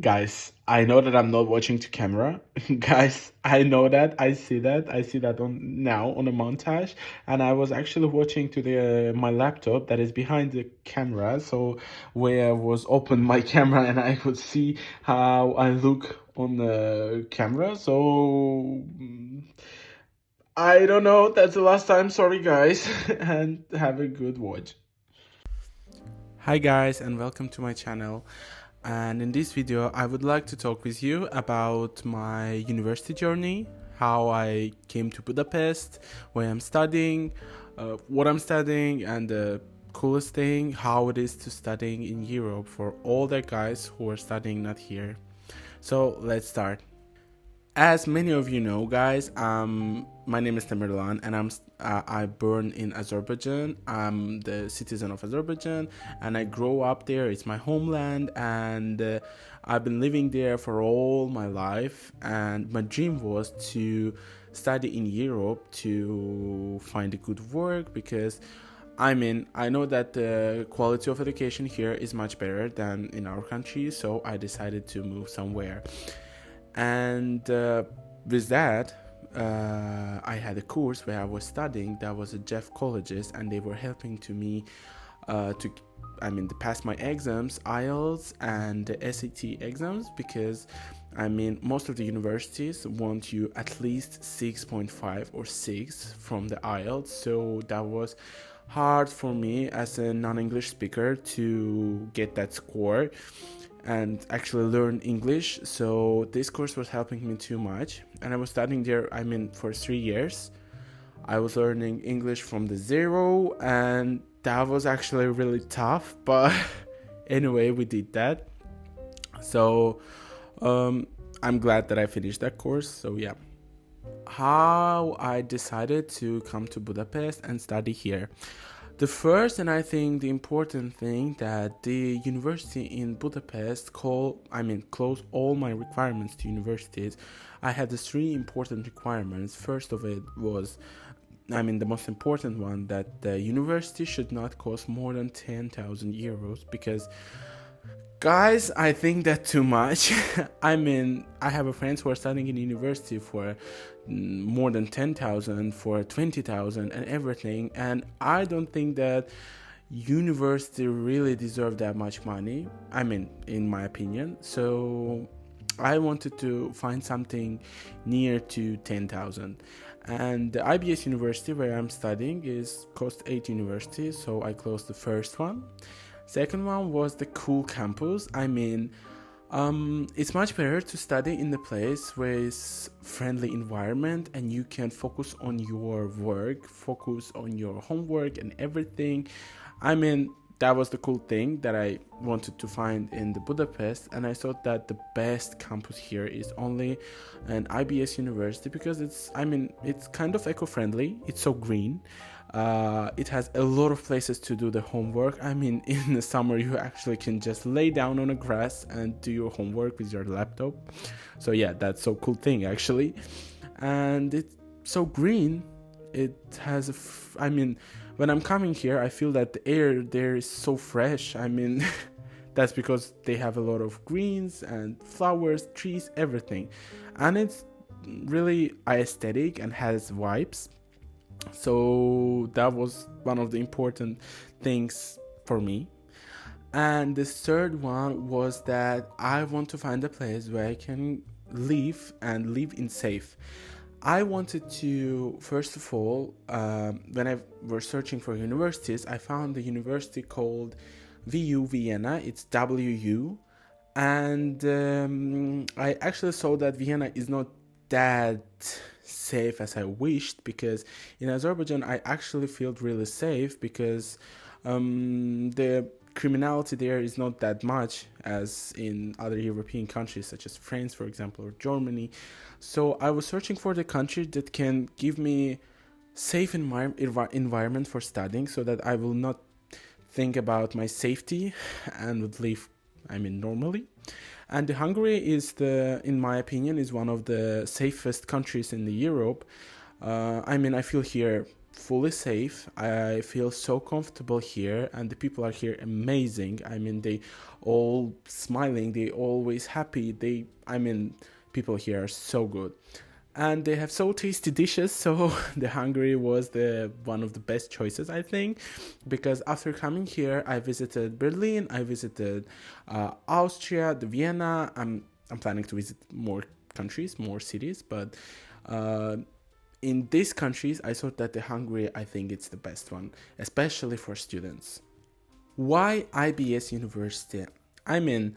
Guys, I know that I'm not watching to camera. Guys, I know that. I see that. I see that on now on a montage, and I was actually watching to the my laptop that is behind the camera. So where was open my camera and I could see how I look on the camera. So I don't know. That's the last time. Sorry, guys, and have a good watch. Hi guys, and welcome to my channel. And in this video I would like to talk with you about my university journey, how I came to Budapest, where I'm studying, what I'm studying, and the coolest thing, how it is to studying in Europe for all the guys who are studying not here. So let's start. As many of you know, guys, my name is Tamerlan, and I born in Azerbaijan. I'm the citizen of Azerbaijan, and I grow up there. It's my homeland, and I've been living there for all my life. And my dream was to study in Europe to find a good work because I know that the quality of education here is much better than in our country, so I decided to move somewhere. And with that, I had a course where I was studying that was a Jeff colleges, and they were helping to me to pass my exams, IELTS and the SAT exams, because most of the universities want you at least 6.5 or 6 from the IELTS, so that was hard for me as a non-English speaker to get that score and actually learn English. So this course was helping me too much, and I was studying there for 3 years. I was learning English from the zero, and that was actually really tough, but anyway, we did that. So I'm glad that I finished that course. So yeah, how I decided to come to Budapest and study here. The first, and I think the important thing, that the university in Budapest closed all my requirements to universities. I had the 3 important requirements. First of it was, the most important one, that the university should not cost more than 10,000 euros, because guys, I think that too much. I have a friends who are studying in university for more than 10,000, for 20,000 and everything, and I don't think that university really deserve that much money, in my opinion. So I wanted to find something near to 10,000, and the IBS University where I'm studying is cost 8 universities, so I closed the first one. Second one was the cool campus. It's much better to study in the place where it's friendly environment and you can focus on your work, focus on your homework and everything. That was the cool thing that I wanted to find in the Budapest, and I thought that the best campus here is only an IBS University, because it's kind of eco-friendly. It's so green. It has a lot of places to do the homework. In the summer you actually can just lay down on the grass and do your homework with your laptop. So yeah, that's so cool thing actually. And it's so green. It has when I'm coming here, I feel that the air there is so fresh. That's because they have a lot of greens and flowers, trees, everything. And it's really aesthetic and has vibes. So that was one of the important things for me. And the third one was that I want to find a place where I can live and live in safe. I wanted to, first of all, when I was searching for universities, I found a university called VU Vienna. It's WU. And I actually saw that Vienna is not that safe as I wished, because in Azerbaijan I actually feel really safe, because the criminality there is not that much as in other European countries such as France, for example, or Germany. So I was searching for the country that can give me safe environment for studying, so that I will not think about my safety and would live normally. And Hungary is in my opinion, is one of the safest countries in the Europe. I feel here fully safe. I feel so comfortable here, and the people are here amazing. I mean, they all smiling, they always happy. People here are so good, and they have so tasty dishes. So the Hungary was the one of the best choices, I think, because after coming here, I visited Berlin, I visited Austria, the Vienna. I'm planning to visit more countries, more cities, but uh, in these countries, I thought that the Hungary, I think it's the best one, especially for students. Why IBS University? I mean,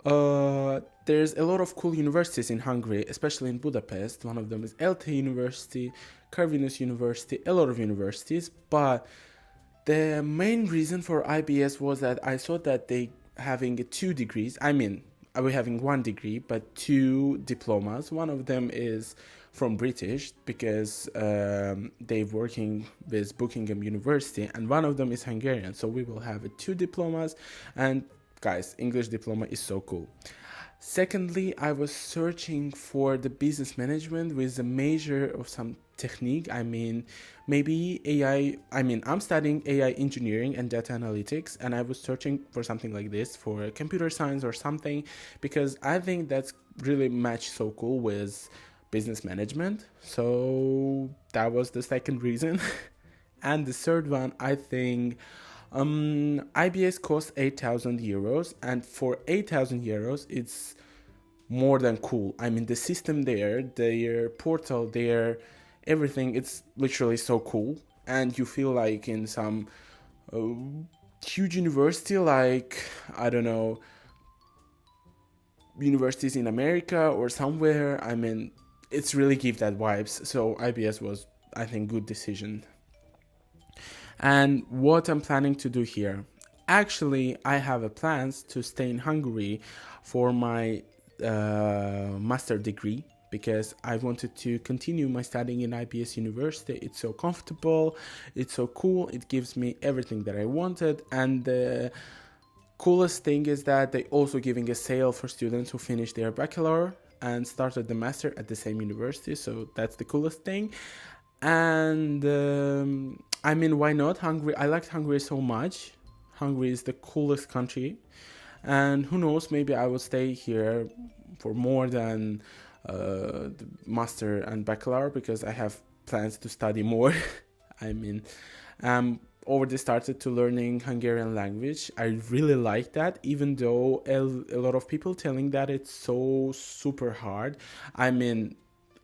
there's a lot of cool universities in Hungary, especially in Budapest. One of them is ELTE University, Corvinus University, a lot of universities. But the main reason for IBS was that I thought that they having 2 degrees. We're having 1 degree, but 2 diplomas. One of them is from British because they're working with Buckingham University, and one of them is Hungarian. So we will have 2 diplomas, and guys, English diploma is so cool. Secondly, I was searching for the business management with a major of some technique. Maybe AI. I'm studying AI engineering and data analytics, and I was searching for something like this for computer science or something, because I think that's really match so cool with business management. So that was the second reason. And the third one, I think IBS costs 8,000 euros, and for 8,000 euros, it's more than cool. The system there, their portal, their everything, it's literally so cool, and you feel like in some uh, huge university, like, I don't know, universities in America or somewhere. It's really give that vibes. So IBS was, I think, good decision. And what I'm planning to do here, actually, I have a plans to stay in Hungary for my master degree, because I wanted to continue my studying in IBS University. It's so comfortable, it's so cool, it gives me everything that I wanted, and the coolest thing is that they also giving a sale for students who finish their bachelor and started the master at the same university. So that's the coolest thing. And why not Hungary? I liked Hungary so much. Hungary is the coolest country, and who knows, maybe I will stay here for more than the master and bachelor, because I have plans to study more. I mean, already started to learning Hungarian language. I really like that, even though a lot of people telling that it's so super hard.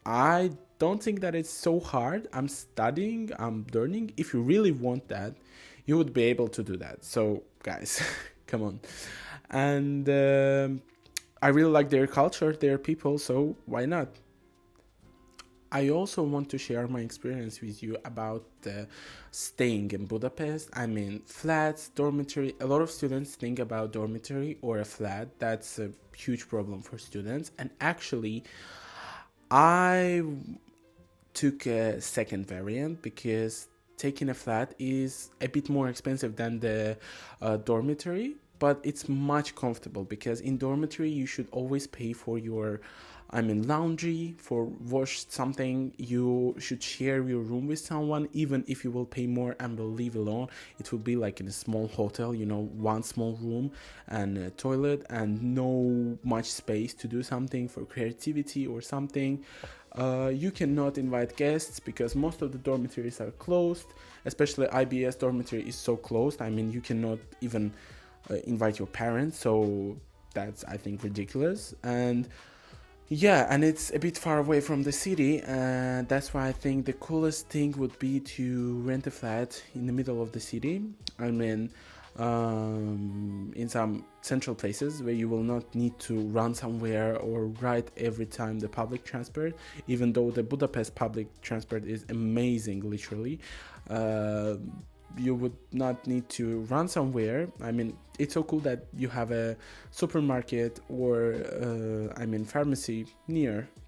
I don't think that it's so hard. I'm studying, I'm learning. If you really want that, you would be able to do that. So guys, come on. And I really like their culture, their people, so why not? I also want to share my experience with you about staying in Budapest. Flats, dormitory. A lot of students think about dormitory or a flat. That's a huge problem for students. And actually, I took a second variant, because taking a flat is a bit more expensive than the dormitory, but it's much comfortable, because in dormitory you should always pay for your laundry, for wash something. You should share your room with someone, even if you will pay more and will leave alone. It will be like in a small hotel, one small room and a toilet, and no much space to do something for creativity or something. You cannot invite guests, because most of the dormitories are closed. Especially IBS dormitory is so closed. You cannot even invite your parents. So that's, I think, ridiculous. And yeah, and it's a bit far away from the city, and that's why I think the coolest thing would be to rent a flat in the middle of the city. In some central places where you will not need to run somewhere or ride every time the public transport, even though the Budapest public transport is amazing, literally. You would not need to run somewhere. It's so cool that you have a supermarket or pharmacy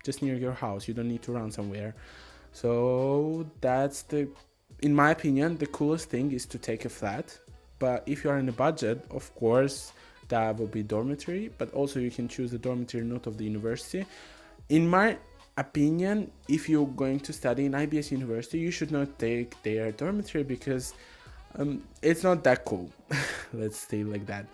just near your house. You don't need to run somewhere. So that's in my opinion, the coolest thing is to take a flat. But if you are in a budget, of course, that will be dormitory. But also you can choose the dormitory not of the university. In my opinion, if you're going to study in IBS University, you should not take their dormitory because it's not that cool. Let's say like that.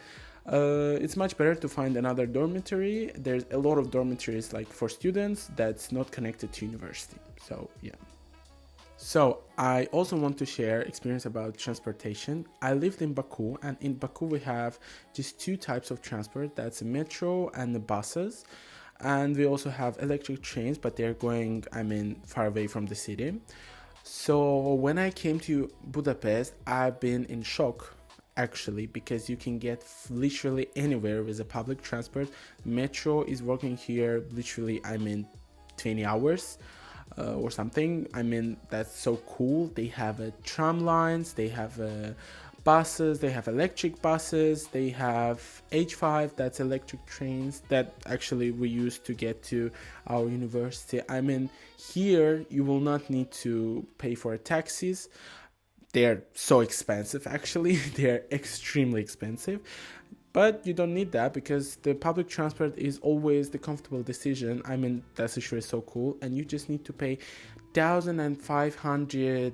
It's much better to find another dormitory. There's a lot of dormitories like for students that's not connected to university. So yeah. So I also want to share experience about transportation. I lived in Baku, and in Baku we have just two types of transport. That's the metro and the buses. And we also have electric trains, but they're going, far away from the city. So when I came to Budapest, I've been in shock actually because you can get literally anywhere with a public transport. Metro is working here literally 20 hours or something. That's so cool. They have tram lines, they have buses, they have electric buses, they have H5, that's electric trains that actually we use to get to our university. Here you will not need to pay for taxis. They're so expensive actually. They're extremely expensive. But you don't need that because the public transport is always the comfortable decision. That's sure is so cool. And you just need to pay 1,500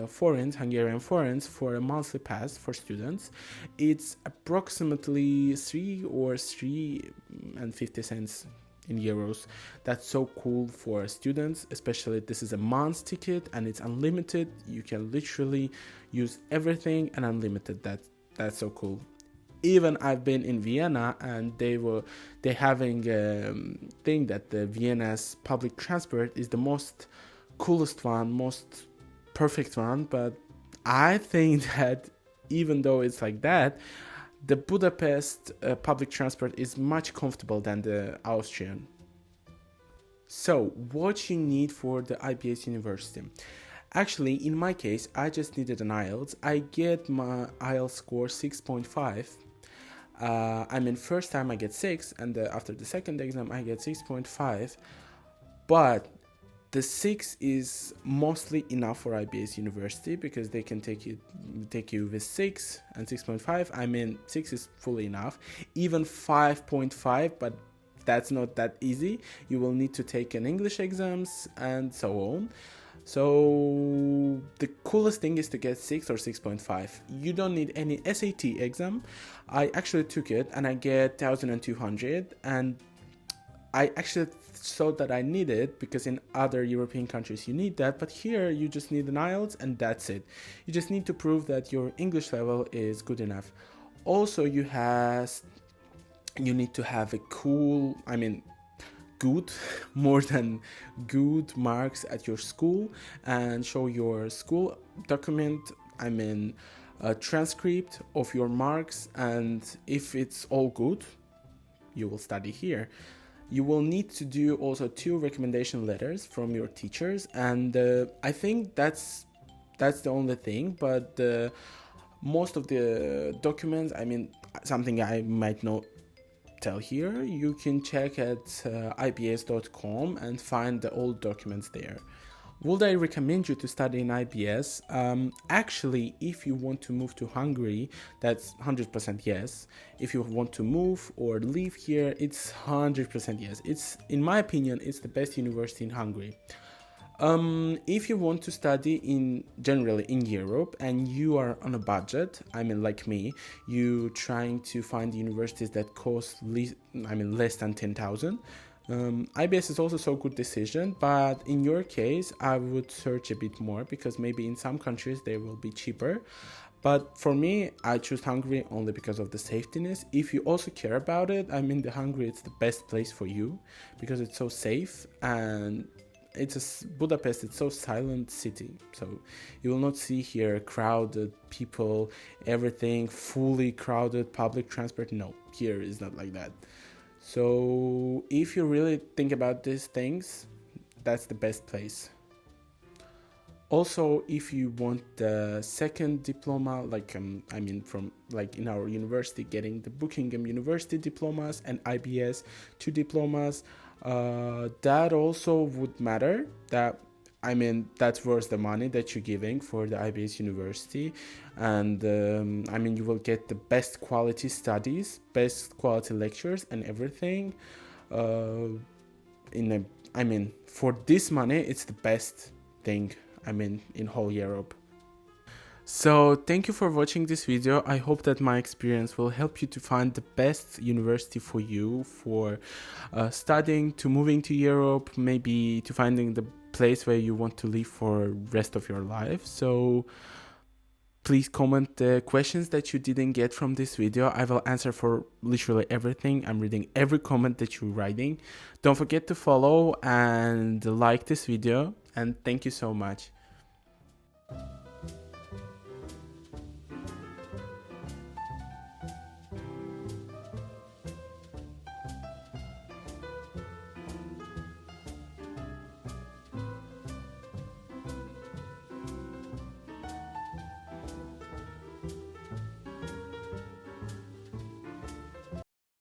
forints, Hungarian forints, for a monthly pass for students. It's approximately 3 or 3.50 in euros. That's so cool for students, especially this is a month's ticket and it's unlimited. You can literally use everything and unlimited. That's so cool. Even I've been in Vienna and they having thing that the Vienna's public transport is the most coolest one, most perfect one. But I think that even though it's like that, the Budapest public transport is much comfortable than the Austrian. So what you need for the IBS University? Actually, in my case, I just needed an IELTS. I get my IELTS score 6.5. First time I get 6, and after the second exam I get 6.5. But the 6 is mostly enough for IBS University because they can take you with 6 and 6.5. 6 is fully enough. Even 5.5, but that's not that easy. You will need to take an English exams and so on. So the coolest thing is to get 6 or 6.5. You don't need any SAT exam. I actually took it and I get 1,200, and I actually thought that I need it because in other European countries you need that, but here you just need an IELTS and that's it. You just need to prove that your English level is good enough. Also you need to have a cool, good, more than good marks at your school and show your school document, a transcript of your marks, and if it's all good, you will study here. You will need to do also 2 recommendation letters from your teachers, and I think that's the only thing, but most of the documents, something I might not tell here, you can check at ibs.com and find the old documents there. Would I recommend you to study in IBS? Actually, if you want to move to Hungary, that's 100% yes. If you want to move or live here, it's 100% yes. It's, in my opinion, it's the best university in Hungary. If you want to study generally in Europe and you are on a budget, like me, you trying to find universities that cost less than 10,000. IBS is also so good decision, but in your case, I would search a bit more because maybe in some countries they will be cheaper. But for me, I choose Hungary only because of the safetyness. If you also care about it, the Hungary, it's the best place for you because it's so safe, and Budapest, it's so silent city. So you will not see here crowded people, everything fully crowded, public transport. No, here is not like that. So if you really think about these things, that's the best place. Also, if you want the second diploma, from in our university, getting the Buckingham University diplomas and IBS 2 diplomas, that also would matter. That's worth the money that you're giving for the IBS University, and you will get the best quality studies, best quality lectures, and everything. in a, I mean, for this money, it's the best thing, I mean, in whole Europe. So thank you for watching this video. I hope that my experience will help you to find the best university for you, for studying, to moving to Europe, maybe to finding the place where you want to live for rest of your life. So please comment the questions that you didn't get from this video. I will answer for literally everything. I'm reading every comment that you're writing. Don't forget to follow and like this video, and thank you so much.